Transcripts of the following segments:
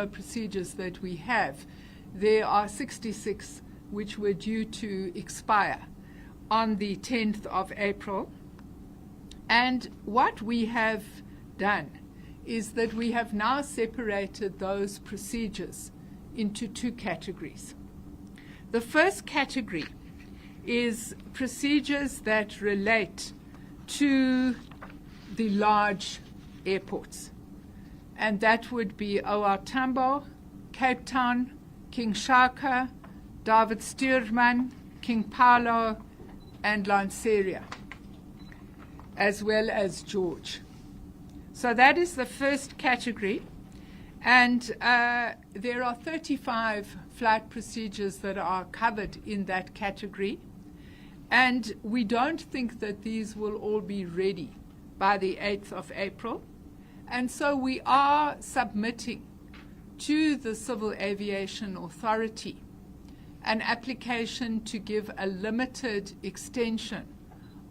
procedures that we have, there are 66 which were due to expire on the 10th of April. And what we have done is that we have now separated those procedures into two categories. The first category is procedures that relate to the large airports, and that would be OR Tambo, Cape Town, King Shaka, David Stuurman, King Paulo, and Lanseria, as well as George. So that is the first category, and there are 35 flight procedures that are covered in that category, and we don't think that these will all be ready by the 8th of April, and so we are submitting to the Civil Aviation Authority an application to give a limited extension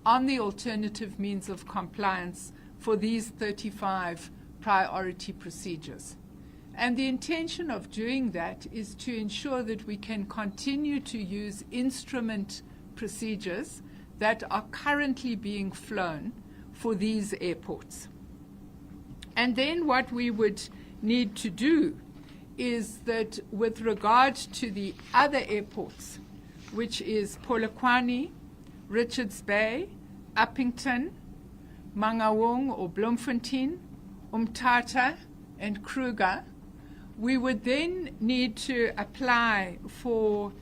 on the alternative means of compliance for these 35 priority procedures. And the intention of doing that is to ensure that we can continue to use instrument procedures that are currently being flown for these airports. And then what we would need to do is that with regard to the other airports, which is Polokwane, Richards Bay, Uppington, Mangaung or Bloemfontein, Umtata, and Kruger, we would then need to apply for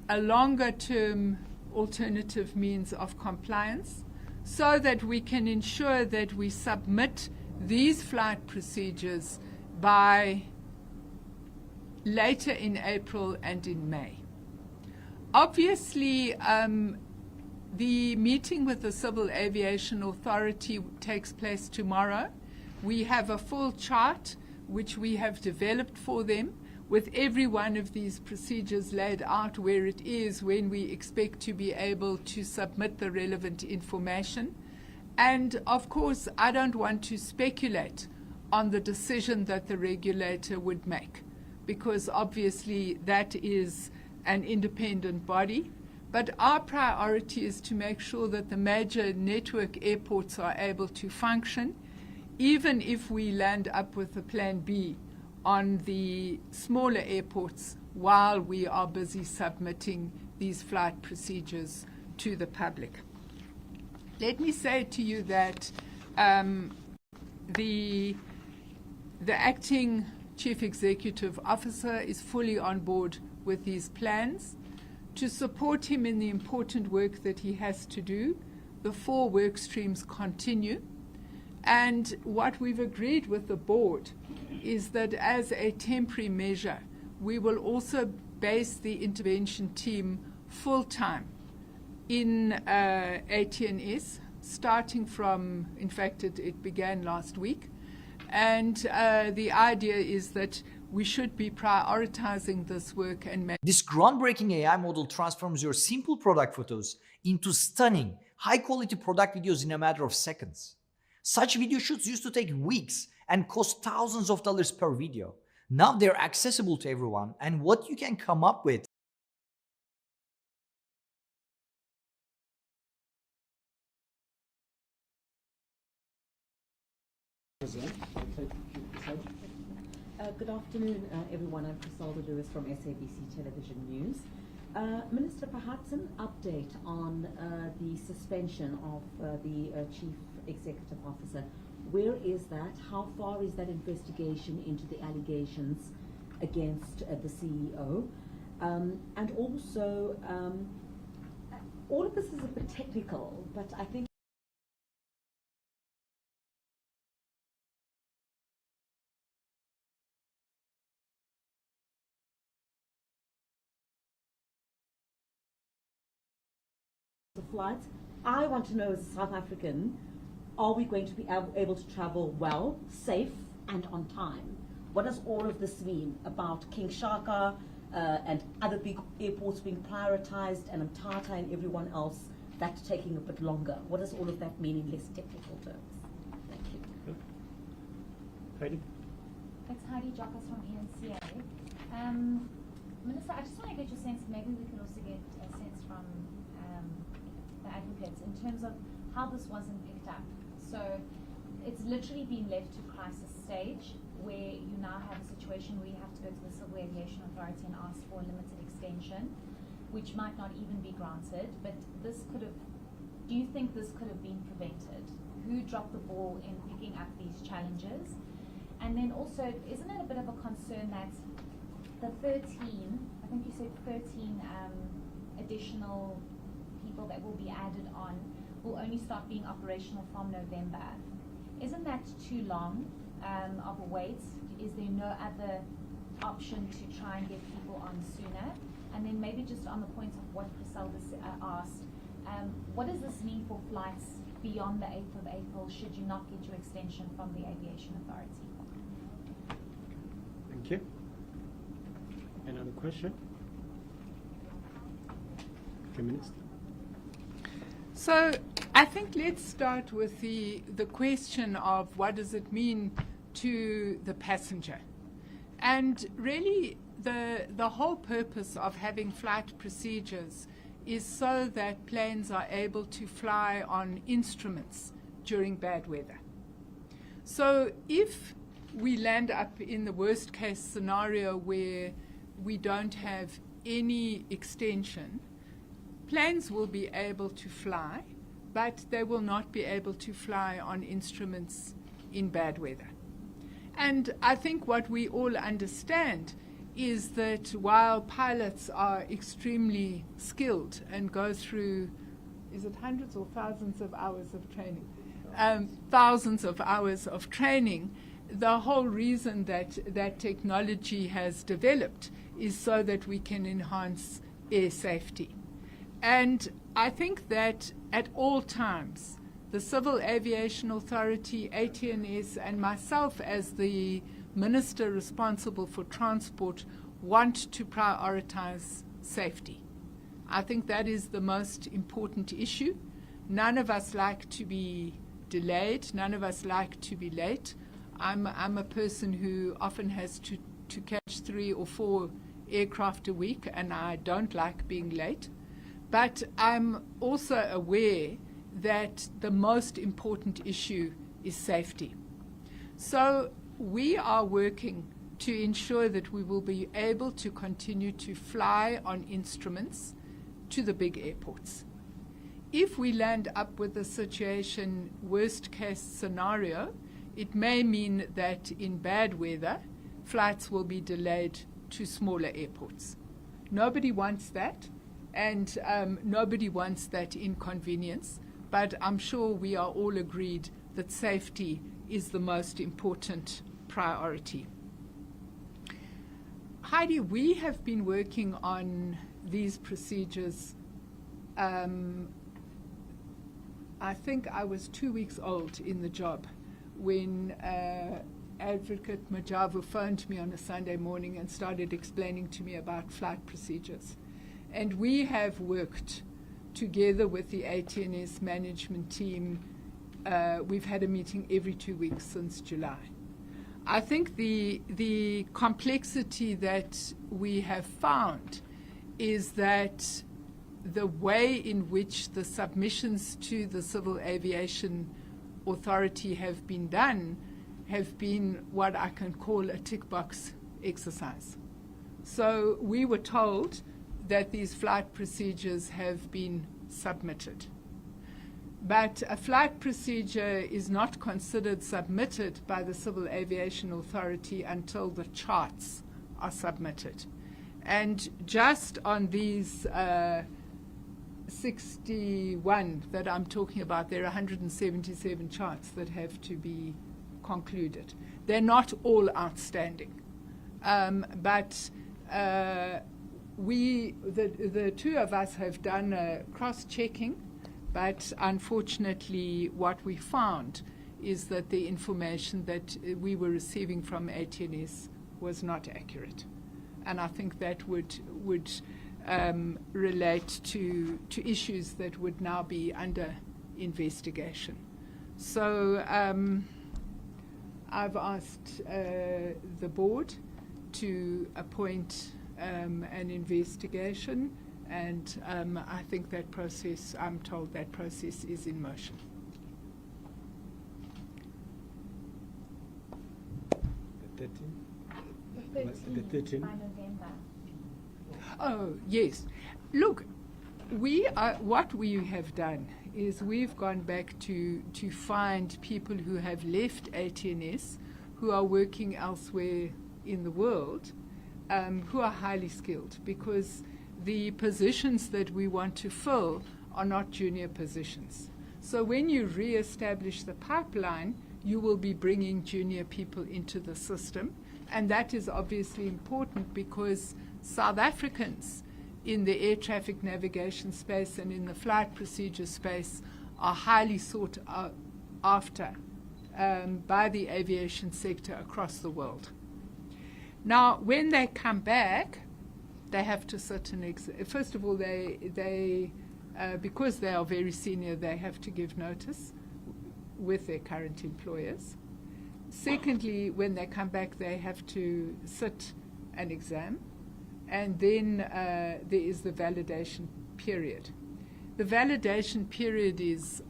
a longer-term alternative means of compliance so that we can ensure that we submit these flight procedures by later in April and in May. Obviously, the meeting with the Civil Aviation Authority takes place tomorrow. We have a full chart which we have developed for them with every one of these procedures laid out where it is, when we expect to be able to submit the relevant information. And of course, I don't want to speculate on the decision that the regulator would make, because obviously that is an independent body. But our priority is to make sure that the major network airports are able to function, even if we land up with a plan B on the smaller airports while we are busy submitting these flight procedures to the public. Let me say to you that the acting Chief Executive Officer is fully on board with these plans. To support him in the important work that he has to do, the 4 work streams continue. And what we've agreed with the board is that as a temporary measure, we will also base the intervention team full-time in ATNS, starting from, in fact, it began last week. And the idea is that we should be prioritizing this work and This groundbreaking AI model transforms your simple product photos into stunning, high-quality product videos in a matter of seconds. Such video shoots used to take weeks and cost thousands of dollars per video. Now they're accessible to everyone, and what you can come up with Good afternoon, everyone. I'm Crisalda Lewis from SABC Television News. Minister, perhaps an update on the suspension of the Chief Executive Officer. Where is that? How far is that investigation into the allegations against the CEO? And also, all of this is a bit technical, but I think flights. I want to know, as a South African, are we going to be able to travel well, safe, and on time? What does all of this mean about King Shaka and other big airports being prioritized, and Umtata and everyone else that's taking a bit longer? What does all of that mean in less technical terms? Thank you. Heidi? It's Heidi Jockas from ENCA. Minister, I just want to get your sense, maybe we could also get a sense from the advocates in terms of how this wasn't picked up. So it's literally been left to crisis stage, where you now have a situation where you have to go to the Civil Aviation Authority and ask for a limited extension, which might not even be granted. But this could have, do you think this could have been prevented? Who dropped the ball in picking up these challenges? And then also, isn't it a bit of a concern that the 13, I think you said 13 additional people that will be added on will only start being operational from November? Isn't that too long of a wait? Is there no other option to try and get people on sooner? And then maybe just on the point of what Griselda asked, what does this mean for flights beyond the 8th of April should you not get your extension from the Aviation Authority? Thank you. Another question? Okay, Minister. So I think let's start with the question of what does it mean to the passenger. And really the whole purpose of having flight procedures is so that planes are able to fly on instruments during bad weather. So if we land up in the worst case scenario where we don't have any extension, planes will be able to fly, but they will not be able to fly on instruments in bad weather. And I think what we all understand is that while pilots are extremely skilled and go through, is it hundreds or thousands of hours of training? Thousands of hours of training. The whole reason that technology has developed is so that we can enhance air safety. And I think that at all times, the Civil Aviation Authority, ATNS, and myself as the Minister responsible for transport want to prioritize safety. I think that is the most important issue. None of us like to be delayed. None of us like to be late. I'm a person who often has to catch 3 or 4 aircraft a week, and I don't like being late. But I'm also aware that the most important issue is safety. So we are working to ensure that we will be able to continue to fly on instruments to the big airports. If we land up with a situation, worst case scenario, it may mean that in bad weather, flights will be delayed to smaller airports. Nobody wants that, and nobody wants that inconvenience, but I'm sure we are all agreed that safety is the most important priority. Heidi, we have been working on these procedures. I think I was 2 weeks old in the job when Advocate Majavu phoned me on a Sunday morning and started explaining to me about flight procedures. And we have worked together with the ATNS management team. We've had a meeting every 2 weeks since July. I think the complexity that we have found is that the way in which the submissions to the Civil Aviation Authority have been done have been what I can call a tick box exercise. So we were told that these flight procedures have been submitted. But a flight procedure is not considered submitted by the Civil Aviation Authority until the charts are submitted. And just on these 61 that I'm talking about, there are 177 charts that have to be concluded. They're not all outstanding. But the two of us have done cross-checking, but unfortunately what we found is that the information that we were receiving from ATNS was not accurate. And I think that would relate to issues that would now be under investigation. So I've asked the board to appoint an investigation, and I think that process, I'm told that process is in motion. The 13th? The The 13th 13th. by November. Oh, yes. Look, what we have done is we've gone back to find people who have left ATNS, who are working elsewhere in the world, who are highly skilled, because the positions that we want to fill are not junior positions. So when you re-establish the pipeline, you will be bringing junior people into the system, and that is obviously important because South Africans in the air traffic navigation space and in the flight procedure space are highly sought after by the aviation sector across the world. Now, when they come back, they have to sit an first of all, they because they are very senior, they have to give notice with their current employers. Secondly, when they come back, they have to sit an exam, and then there is the validation period. The validation period is,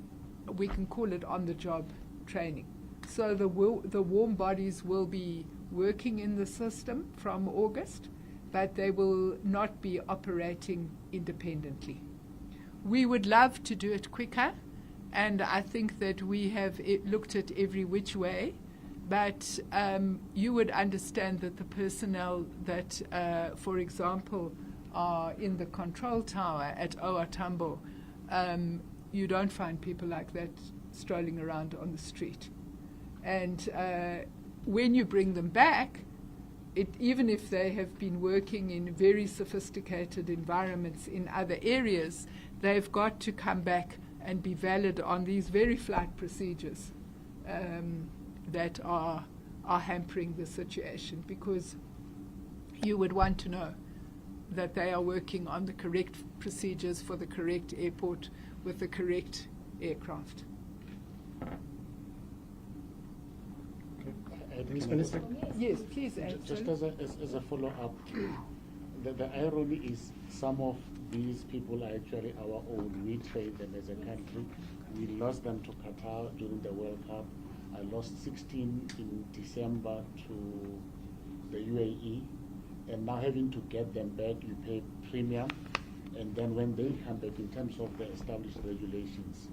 we can call it on-the-job training. So the warm bodies will be working in the system from August, but they will not be operating independently. We would love to do it quicker, and I think that we have looked at every which way, but you would understand that the personnel that, for example, are in the control tower at OR Tambo, you don't find people like that strolling around on the street. And when you bring them back, even if they have been working in very sophisticated environments in other areas, they've got to come back and be valid on these very flight procedures that are hampering the situation, because you would want to know that they are working on the correct procedures for the correct airport with the correct aircraft. Minister? Yes, please, Just Ansel. as a follow-up, the irony is some of these people are actually our own. We trade them as a country. We lost them to Qatar during the World Cup. I lost 16 in December to the UAE. And now having to get them back, you pay premium. And then when they come back, in terms of the established regulations,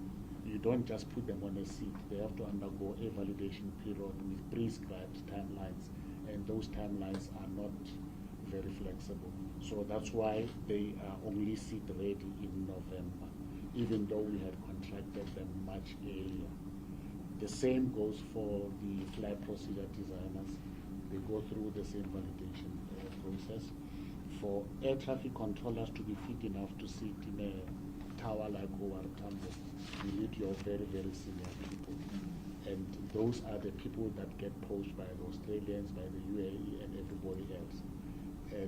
you don't just put them on a seat. They have to undergo a validation period with prescribed timelines, and those timelines are not very flexible. So that's why they are only seat ready in November, even though we had contracted them much earlier. The same goes for the flight procedure designers. They go through the same validation process. For air traffic controllers to be fit enough to sit in a tower like OR Tambo, you need your very, very senior people. And those are the people that get poached by the Australians, by the UAE, and everybody else.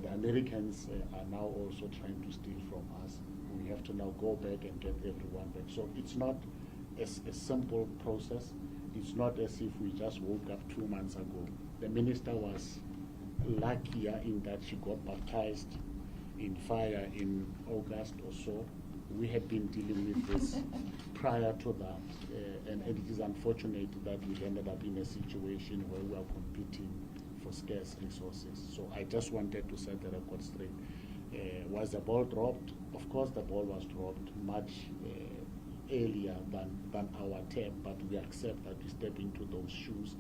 The Americans are now also trying to steal from us. We have to now go back and get everyone back. So it's not a simple process. It's not as if we just woke up 2 months ago. The minister was luckier in that she got baptized in fire in August or so. We had been dealing with this prior to that, and it is unfortunate that we ended up in a situation where we are competing for scarce resources. So I just wanted to set the record straight. Was the ball dropped? Of course the ball was dropped much earlier than our term, but we accept that we step into those shoes,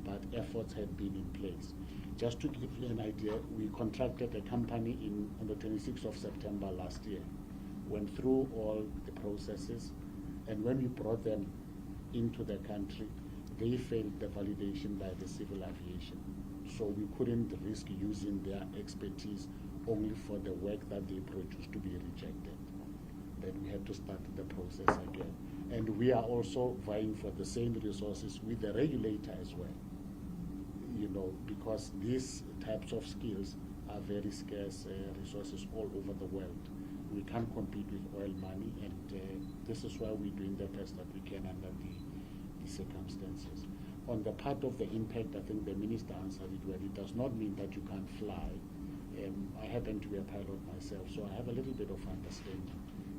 but efforts had been in place. Just to give you an idea, we contracted a company on the 26th of September last year, went through all the processes, and when we brought them into the country, they failed the validation by the civil aviation. So we couldn't risk using their expertise only for the work that they produced to be rejected. Then we had to start the process again. And we are also vying for the same resources with the regulator as well. You know, because these types of skills are very scarce resources all over the world. We can't compete with oil money, and this is why we're doing the best that we can under the circumstances. On the part of the impact, I think the minister answered it well. It does not mean that you can't fly. I happen to be a pilot myself, so I have a little bit of understanding.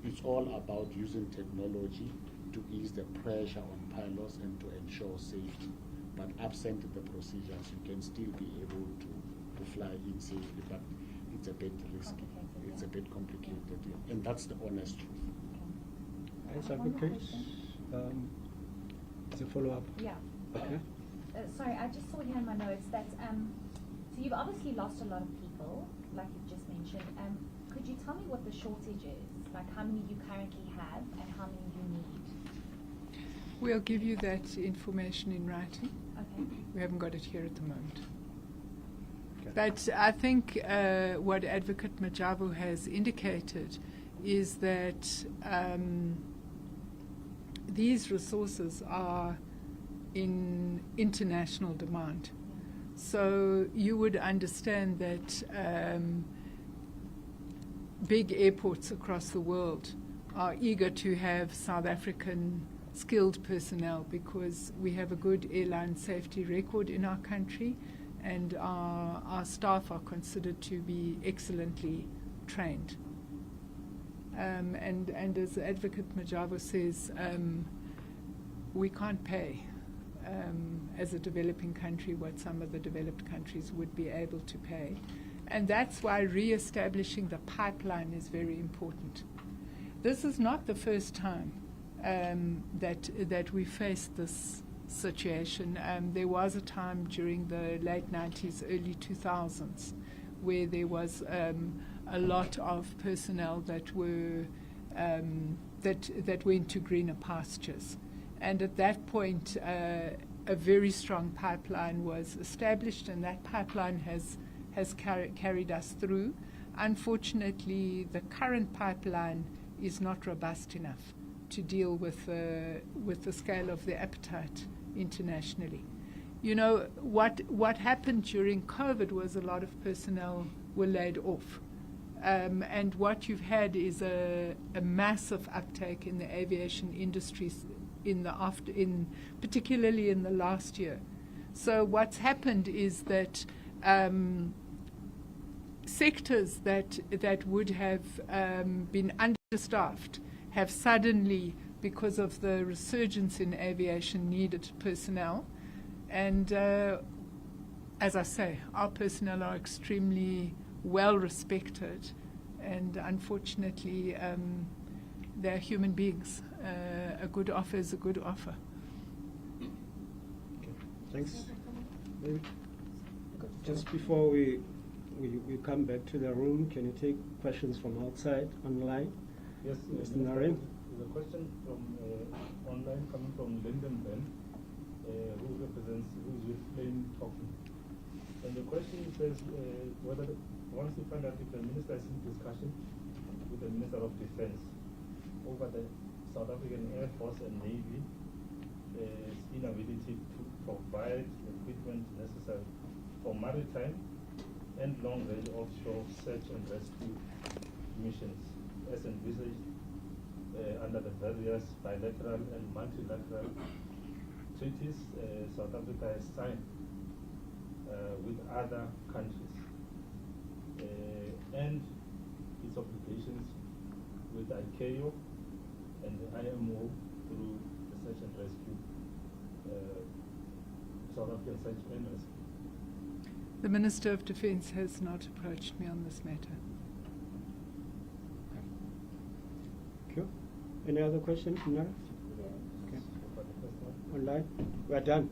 It's all about using technology to ease the pressure on pilots and to ensure safety. But absent the procedures, you can still be able to fly in safely, but it's a bit risky. It's a bit complicated, yeah. And that's the honest truth. Yes, One more advocate. question. It's a follow-up. Yeah. Okay. Sorry, I just saw here in my notes that so you've obviously lost a lot of people, like you've just mentioned. Could you tell me what the shortage is? Like how many you currently have and how many you need? We'll give you that information in writing. Okay. We haven't got it here at the moment. Okay. But I think what Advocate Majabu has indicated is that these resources are in international demand. So you would understand that big airports across the world are eager to have South African skilled personnel because we have a good airline safety record in our country, and our staff are considered to be excellently trained. And as Advocate Majabu says, we can't pay as a developing country what some of the developed countries would be able to pay. And that's why re-establishing the pipeline is very important. This is not the first time that we faced this situation. There was a time during the late 90s, early 2000s, where there was a lot of personnel that were that went to greener pastures. And at that point, a very strong pipeline was established, and that pipeline has carried us through. Unfortunately, the current pipeline is not robust enough to deal with the scale of the appetite internationally. You know, what happened during COVID was a lot of personnel were laid off. And what you've had is a massive uptake in the aviation industry particularly in the last year. So what's happened is that sectors that would have been understaffed have suddenly, because of the resurgence in aviation, needed personnel. And as I say, our personnel are extremely well respected, and unfortunately they're human beings. A good offer is a good offer. Okay. Thanks. Maybe just before we come back to the room, can you take questions from outside online? Yes, Mr. Naren. There's a question from online coming from Lyndon Ben, who is with Flame Talking. And the question says whether once you find out if the minister is in discussion with the Minister of Defense over the South African Air Force and Navy inability to provide equipment necessary for maritime and long-range offshore search and rescue missions as envisaged under the various bilateral and multilateral treaties South Africa has signed with other countries and its obligations with ICAO and the IMO through the search and rescue, South African search and rescue. The Minister of Defence has not approached me on this matter. Okay. Any other questions, Nara? Okay. Online? We are done.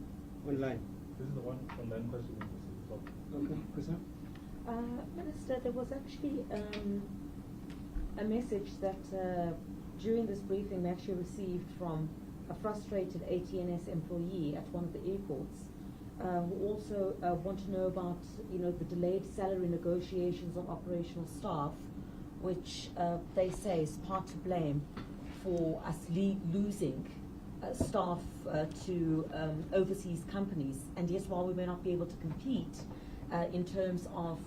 Online. This is the one online question. Okay, Krishna? Minister, there was actually a message that during this briefing we actually received from a frustrated ATNS employee at one of the airports who also want to know about, the delayed salary negotiations of operational staff, which they say is part to blame for us losing staff to overseas companies. And yes, while we may not be able to compete in terms of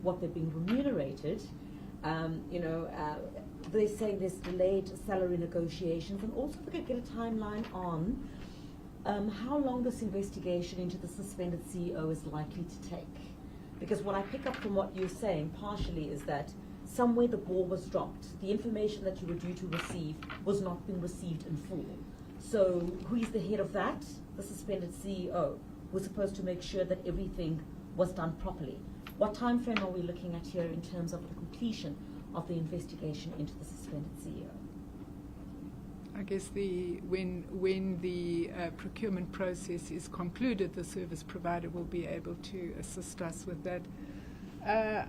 what they're being remunerated, they're saying there's delayed salary negotiations, and also if we could get a timeline on how long this investigation into the suspended CEO is likely to take. Because what I pick up from what you're saying partially is that somewhere the ball was dropped. The information that you were due to receive was not being received in full. So who is the head of that? The suspended CEO was supposed to make sure that everything was done properly. What time frame are we looking at here in terms of the completion of the investigation into the suspended CEO? I guess when the procurement process is concluded, the service provider will be able to assist us with that.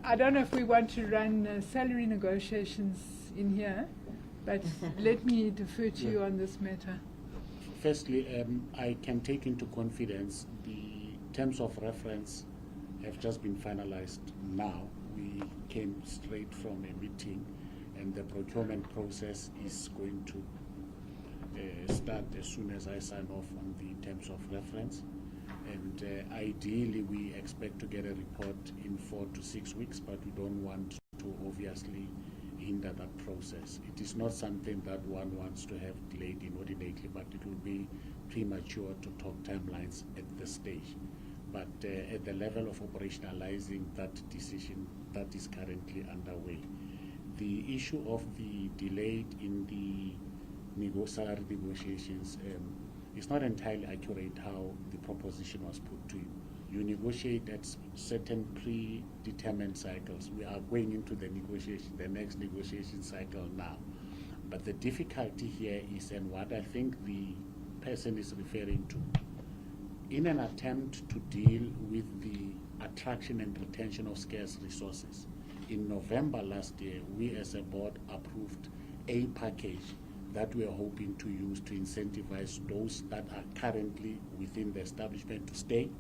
I don't know if we want to run salary negotiations in here, but let me defer to you on this matter. Firstly, I can take into confidence the terms of reference have just been finalized now. We came straight from a meeting, and the procurement process is going to start as soon as I sign off on the terms of reference. And ideally, we expect to get a report in 4 to 6 weeks, but we don't want to obviously hinder that process. It is not something that one wants to have delayed inordinately, but it will be premature to talk timelines at this stage. But at the level of operationalizing that decision, that is currently underway. The issue of the delay in the salary negotiations is not entirely accurate how the proposition was put to you. You negotiate at certain predetermined cycles. We are going into the next negotiation cycle now. But the difficulty here is, and what I think the person is referring to, in an attempt to deal with the attraction and retention of scarce resources, in November last year, we as a board approved a package that we are hoping to use to incentivize those that are currently within the establishment to stay,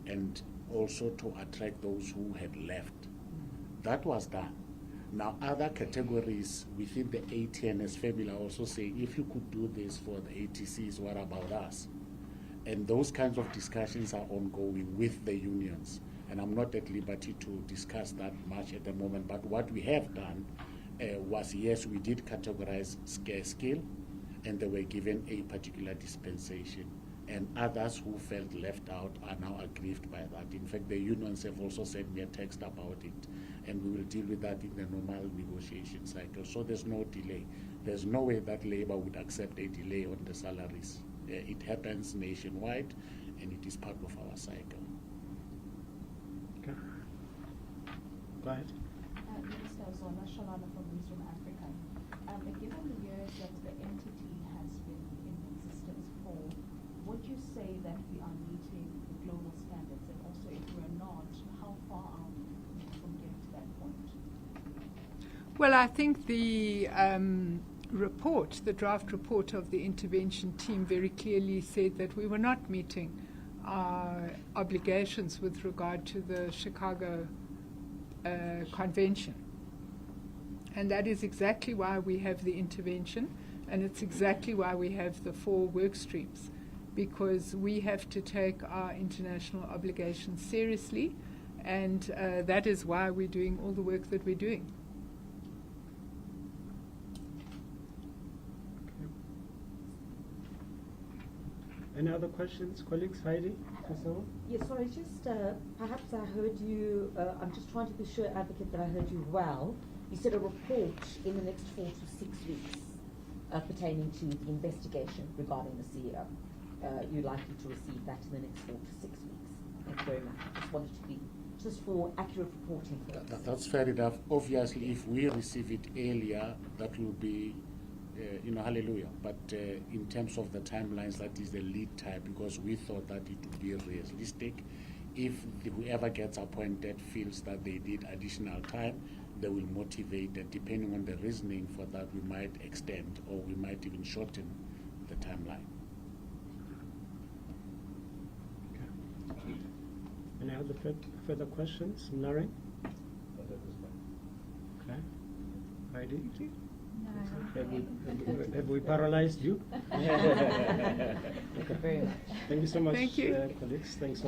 and also to attract those who had left. That was done. Now, other categories within the ATNS family are also saying, if you could do this for the ATCs, what about us? And those kinds of discussions are ongoing with the unions. And I'm not at liberty to discuss that much at the moment, but what we have done was, yes, we did categorize scarce skill, and they were given a particular dispensation. And others who felt left out are now aggrieved by that. In fact, the unions have also sent me a text about it, and we will deal with that in the normal negotiation cycle. So there's no delay. There's no way that labor would accept a delay on the salaries. It happens nationwide, and it is part of our cycle. Okay. Go ahead. Minister Zona Shalana from Newsroom Africa. Given the years that the entity has been in existence for, would you say that we are meeting the global standards? And also, if we're not, how far are we from getting to that point? Well, I think the report, the draft report of the intervention team very clearly said that we were not meeting our obligations with regard to the Chicago Convention. And that is exactly why we have the intervention, and it's exactly why we have the 4 work streams, because we have to take our international obligations seriously, and that is why we're doing all the work that we're doing. Any other questions, colleagues? Heidi? Priscilla? Yes, sorry, just perhaps I heard you, I'm just trying to be sure, Advocate, that I heard you well. You said a report in the next 4 to 6 weeks pertaining to the investigation regarding the CEO. You're likely to receive that in the next 4 to 6 weeks. Thank you very much. I just wanted to be, just for accurate reporting purposes. That's fair enough. Obviously, if we receive it earlier, that will be hallelujah. But in terms of the timelines, that is the lead time, because we thought that it would be realistic. If whoever gets appointed feels that they need additional time, they will motivate, and depending on the reasoning for that, we might extend or we might even shorten the timeline. Okay. Any other further questions? Naren? Okay. Heidi? Have we paralyzed you? Thank you very much. Thank you so much, Thank you. colleagues. Thanks.